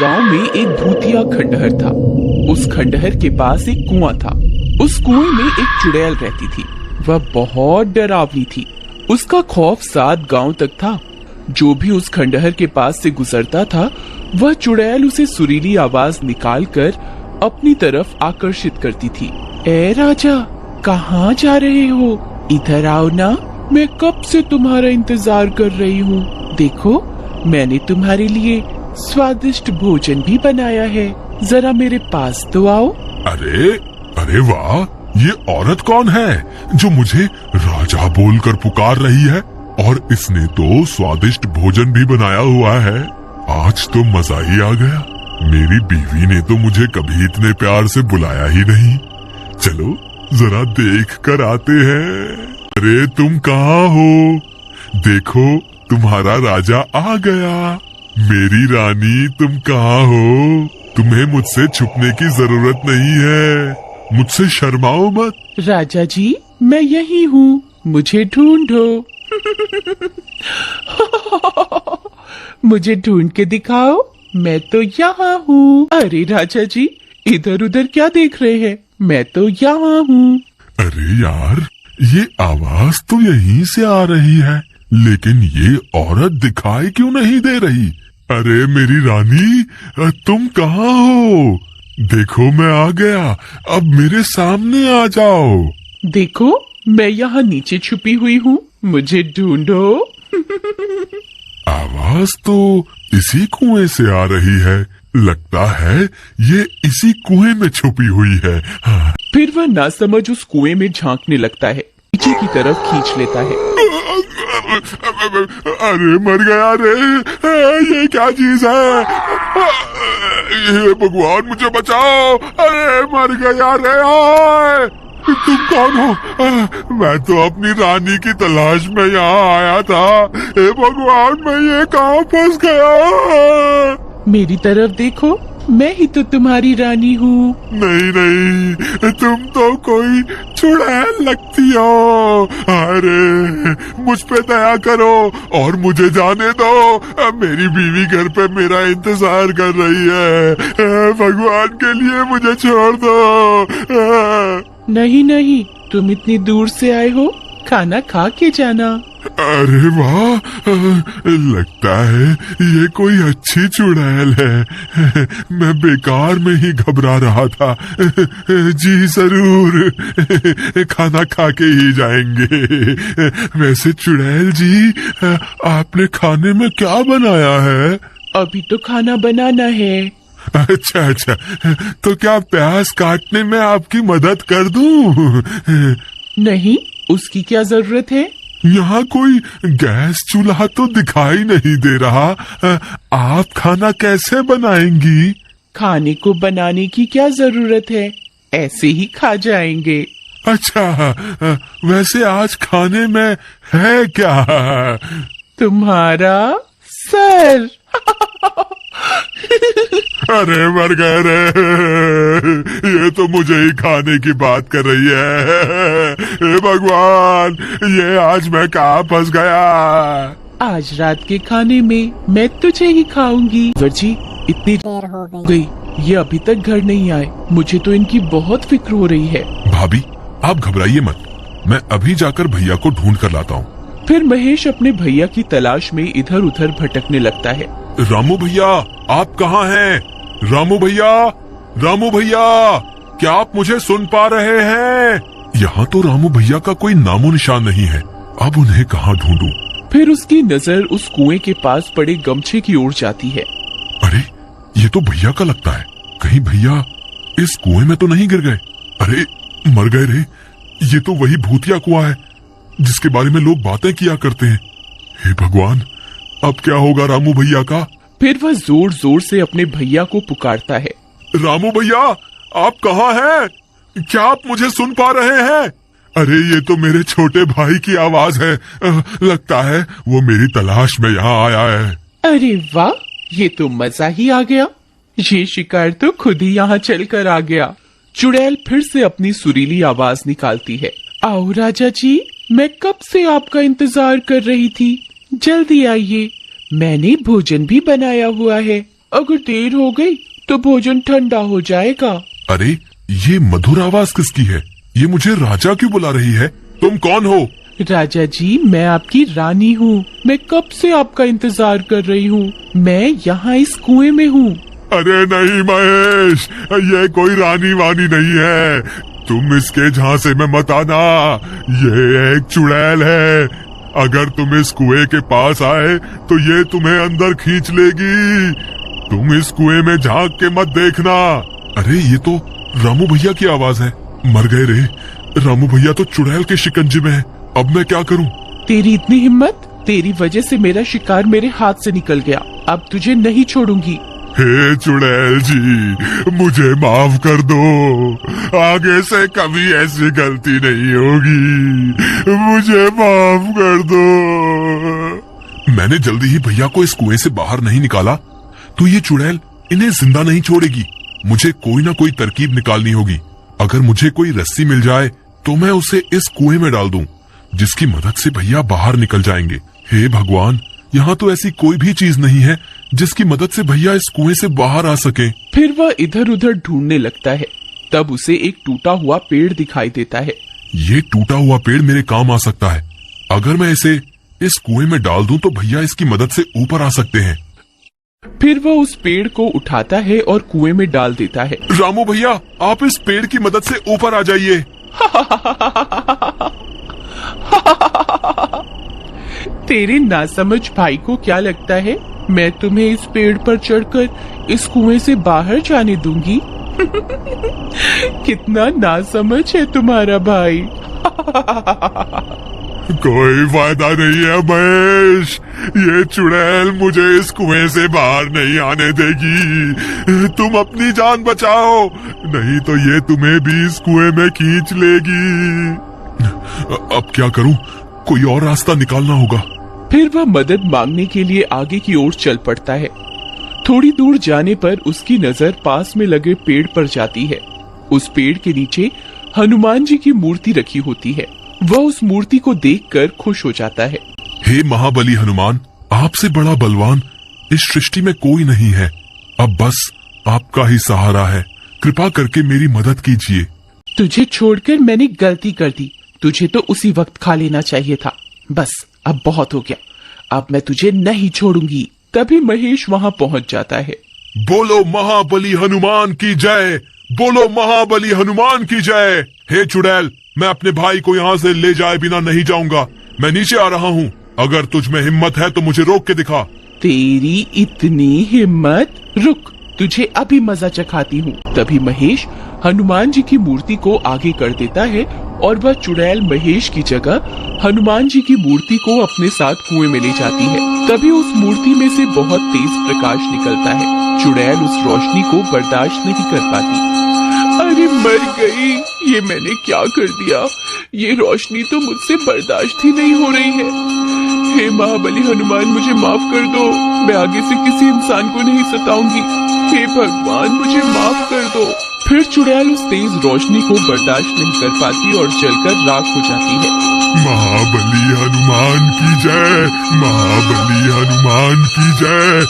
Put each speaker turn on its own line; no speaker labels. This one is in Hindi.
गांव में एक भूतिया खंडहर था। उस खंडहर के पास एक कुआं था। उस कुएं में एक चुड़ैल रहती थी। वह बहुत डरावनी थी। उसका खौफ 7 गांव तक था। जो भी उस खंडहर के पास से गुजरता था, वह चुड़ैल उसे सुरीली आवाज निकालकर अपनी तरफ आकर्षित करती थी। ए राजा, कहाँ जा रहे हो? इधर आओ ना, मैं कब से तुम्हारा इंतजार कर रही हूँ। देखो, मैंने तुम्हारे लिए स्वादिष्ट भोजन भी बनाया है। जरा मेरे पास तो आओ।
अरे अरे वाह, ये औरत कौन है जो मुझे राजा बोलकर पुकार रही है? और इसने तो स्वादिष्ट भोजन भी बनाया हुआ है। आज तो मजा ही आ गया। मेरी बीवी ने तो मुझे कभी इतने प्यार से बुलाया ही नहीं। चलो जरा देख कर आते हैं। अरे तुम कहाँ हो? देखो, तुम्हारा राजा आ गया। मेरी रानी, तुम कहाँ हो? तुम्हें मुझसे छुपने की जरूरत नहीं है। मुझसे शर्माओ मत।
राजा जी, मैं यही हूँ, मुझे ढूंढो। मुझे ढूंढ के दिखाओ, मैं तो यहाँ हूँ। अरे राजा जी, इधर उधर क्या देख रहे हैं? मैं तो यहाँ हूँ।
अरे यार, ये आवाज तो यहीं से आ रही है, लेकिन ये औरत दिखाई क्यों नहीं दे रही? अरे मेरी रानी, तुम कहाँ हो? देखो, मैं आ गया। अब मेरे सामने आ जाओ।
देखो, मैं यहाँ नीचे छुपी हुई हूँ, मुझे ढूंढो।
आवाज तो इसी कुएं से आ रही है। लगता है ये इसी कुएं में छुपी हुई है। हाँ।
फिर वह नासमझ उस कुएं में झांकने लगता है, नीचे की तरफ खींच लेता है।
अरे मर गया रे, ये क्या चीज है? ये भगवान, मुझे बचाओ। अरे मर गया रे। आए, तुम कौन हो? मैं तो अपनी रानी की तलाश में यहाँ आया था। हे भगवान, मैं ये कहाँ फंस गया?
मेरी तरफ देखो, मैं ही तो तुम्हारी रानी हूँ।
नहीं नहीं, तुम तो कोई चुड़ैल लगती हो। अरे मुझ पे दया करो और मुझे जाने दो। मेरी बीवी घर पे मेरा इंतजार कर रही है। भगवान के लिए मुझे छोड़ दो।
नहीं नहीं, तुम इतनी दूर से आए हो, खाना खा के जाना।
अरे वाह, लगता है ये कोई अच्छी चुड़ैल है। मैं बेकार में ही घबरा रहा था। जी जरूर, खाना खा के ही जाएंगे। वैसे चुड़ैल जी, आपने खाने में क्या बनाया है?
अभी तो खाना बनाना है।
अच्छा अच्छा, तो क्या प्याज काटने में आपकी मदद कर दूं?
नहीं, उसकी क्या जरूरत है?
यहाँ कोई गैस चूल्हा तो दिखाई नहीं दे रहा। आप खाना कैसे बनाएंगी?
खाने को बनाने की क्या जरूरत है, ऐसे ही खा जाएंगे।
अच्छा, वैसे आज खाने में है क्या?
तुम्हारा सर।
अरे मर गए रे, ये तो मुझे ही खाने की बात कर रही है। हे भगवान, ये आज मैं कहाँ फंस गया?
आज रात के खाने में मैं तुझे ही खाऊंगी। जी, इतनी देर हो गई, ये अभी तक घर नहीं आए। मुझे तो इनकी बहुत फिक्र हो रही है।
भाभी, आप घबराइए मत, मैं अभी जाकर भैया को ढूंढ कर लाता हूँ।
फिर महेश अपने भैया की तलाश में इधर उधर भटकने लगता है।
रामू भैया, आप कहाँ हैं? रामू भैया, रामू भैया, क्या आप मुझे सुन पा रहे हैं? यहाँ तो रामू भैया का कोई नामो निशान नहीं है। अब उन्हें कहाँ ढूंढूं?
फिर उसकी नजर उस कुएं के पास पड़े गमछे की ओर जाती है।
अरे, ये तो भैया का लगता है। कहीं भैया इस कुएं में तो नहीं गिर गए? अरे मर गए रे, ये तो वही भूतिया कुआं है जिसके बारे में लोग बातें किया करते हैं। हे भगवान, अब क्या होगा रामू भैया का?
फिर वह जोर जोर से अपने भैया को पुकारता है।
रामू भैया, आप कहाँ हैं? क्या आप मुझे सुन पा रहे हैं? अरे ये तो मेरे छोटे भाई की आवाज है। लगता है वो मेरी तलाश में यहाँ आया है।
अरे वाह, ये तो मजा ही आ गया। ये शिकार तो खुद ही यहाँ चल कर आ गया। चुड़ैल फिर से अपनी सुरीली आवाज निकालती है। आओ राजा जी, मैं कब से आपका इंतजार कर रही थी। जल्दी आइए, मैंने भोजन भी बनाया हुआ है। अगर देर हो गई तो भोजन ठंडा हो जाएगा।
अरे ये मधुर आवाज किसकी है? ये मुझे राजा क्यों बुला रही है? तुम कौन हो?
राजा जी, मैं आपकी रानी हूँ। मैं कब से आपका इंतजार कर रही हूँ। मैं यहाँ इस कुएं में हूँ।
अरे नहीं महेश, ये कोई रानी वानी नहीं है। तुम इसके झांसे में मत आना। ये एक चुड़ैल है। अगर तुम इस कुएं के पास आए तो ये तुम्हें अंदर खींच लेगी। तुम इस कुएं में झांक के मत देखना। अरे ये तो रामू भैया की आवाज है। मर गए रे। रामू भैया तो चुड़ैल के शिकंजे में है। अब मैं क्या करूं?
तेरी इतनी हिम्मत? तेरी वजह से मेरा शिकार मेरे हाथ से निकल गया। अब तुझे नहीं छोड़ूंगी।
हे चुड़ैल जी, मुझे माफ कर दो। आगे से कभी ऐसी गलती नहीं होगी। मुझे माफ कर दो। मैंने जल्दी ही भैया को इस कुएं से बाहर नहीं निकाला तो ये चुड़ैल इन्हें जिंदा नहीं छोड़ेगी। मुझे कोई ना कोई तरकीब निकालनी होगी। अगर मुझे कोई रस्सी मिल जाए तो मैं उसे इस कुएं में डाल दूं, जिसकी मदद से भैया बाहर निकल जाएंगे। हे भगवान, यहाँ तो ऐसी कोई भी चीज नहीं है जिसकी मदद से भैया इस कुएं से बाहर आ सके।
फिर वह इधर उधर ढूंढने लगता है। तब उसे एक टूटा हुआ पेड़ दिखाई देता है।
ये टूटा हुआ पेड़ मेरे काम आ सकता है। अगर मैं इसे इस कुएं में डाल दूं तो भैया इसकी मदद से ऊपर आ सकते हैं।
फिर वह उस पेड़ को उठाता है और कुएं में डाल देता है।
रामू भैया, आप इस पेड़ की मदद से ऊपर आ जाइए।
तेरे नासमझ भाई को क्या लगता है मैं तुम्हें इस पेड़ पर चढ़कर इस कुएं से बाहर जाने दूंगी? कितना नासमझ है तुम्हारा भाई।
कोई फायदा नहीं है महेश। ये चुड़ैल मुझे इस कुएं से बाहर नहीं आने देगी। तुम अपनी जान बचाओ, नहीं तो ये तुम्हें भी इस कुएं में खींच लेगी। अब क्या करूं? कोई और रास्ता निकालना होगा।
फिर वह मदद मांगने के लिए आगे की ओर चल पड़ता है। थोड़ी दूर जाने पर उसकी नजर पास में लगे पेड़ पर जाती है। उस पेड़ के नीचे हनुमान जी की मूर्ति रखी होती है। वह उस मूर्ति को देखकर खुश हो जाता है।
हे महाबली हनुमान, आपसे बड़ा बलवान इस सृष्टि में कोई नहीं है। अब बस आपका ही सहारा है। कृपा करके मेरी मदद कीजिए।
तुझे छोड़कर मैंने गलती कर दी। तुझे तो उसी वक्त खा लेना चाहिए था। बस अब बहुत हो गया। अब मैं तुझे नहीं छोड़ूंगी। तभी महेश वहाँ पहुँच जाता है।
बोलो महाबली हनुमान की जय। बोलो महाबली हनुमान की जय। हे चुड़ैल, मैं अपने भाई को यहाँ से ले जाए बिना नहीं जाऊंगा। मैं नीचे आ रहा हूँ। अगर तुझ में हिम्मत है तो मुझे रोक के दिखा।
तेरी इतनी हिम्मत? रुक, तुझे अभी मजा चखाती हूँ। तभी महेश हनुमान जी की मूर्ति को आगे कर देता है और वह चुड़ैल महेश की जगह हनुमान जी की मूर्ति को अपने साथ कुएं में ले जाती है। तभी उस मूर्ति में से बहुत तेज प्रकाश निकलता है। चुड़ैल उस रोशनी को बर्दाश्त नहीं कर पाती। अरे मर गई, ये मैंने क्या कर दिया? ये रोशनी तो मुझसे बर्दाश्त ही नहीं हो रही है। हे महाबली हनुमान, मुझे माफ कर दो। मैं आगे से किसी इंसान को नहीं सताऊंगी। हे भगवान, मुझे माफ कर दो। फिर चुड़ैल उस तेज रोशनी को बर्दाश्त नहीं कर पाती और जलकर राख हो जाती है।
महाबली हनुमान की जय। महाबली हनुमान की जय।